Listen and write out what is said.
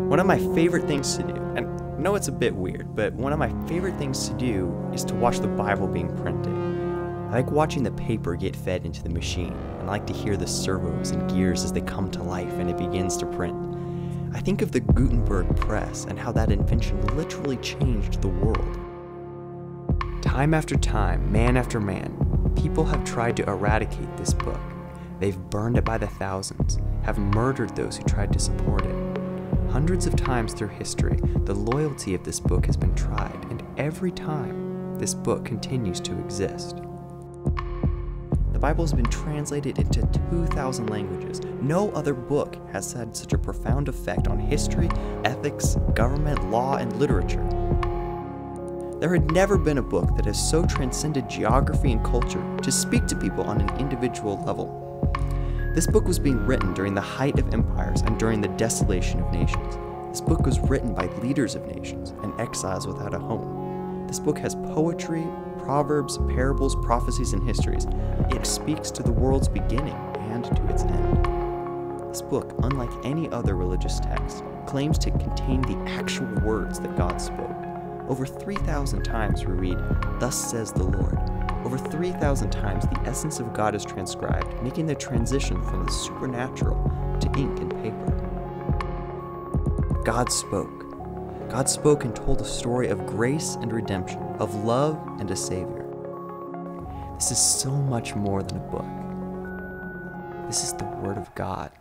One of my favorite things to do, and I know it's a bit weird, but one of my favorite things to do is to watch the Bible being printed. I like watching the paper get fed into the machine, and I like to hear the servos and gears as they come to life and it begins to print. I think of the Gutenberg press and how that invention literally changed the world. Time after time, man after man, people have tried to eradicate this book. They've burned it by the thousands, have murdered those who tried to support it. Hundreds of times through history, the loyalty of this book has been tried, and every time, this book continues to exist. The Bible has been translated into 2,000 languages. No other book has had such a profound effect on history, ethics, government, law, and literature. There had never been a book that has so transcended geography and culture to speak to people on an individual level. This book was being written during the height of empires and during the desolation of nations. This book was written by leaders of nations and exiles without a home. This book has poetry, proverbs, parables, prophecies, and histories. It speaks to the world's beginning and to its end. This book, unlike any other religious text, claims to contain the actual words that God spoke. Over 3,000 times we read, "Thus says the Lord." Over 3,000 times the essence of God is transcribed, making the transition from the supernatural to ink and paper. God spoke. God spoke and told a story of grace and redemption, of love and a Savior. This is so much more than a book. This is the Word of God.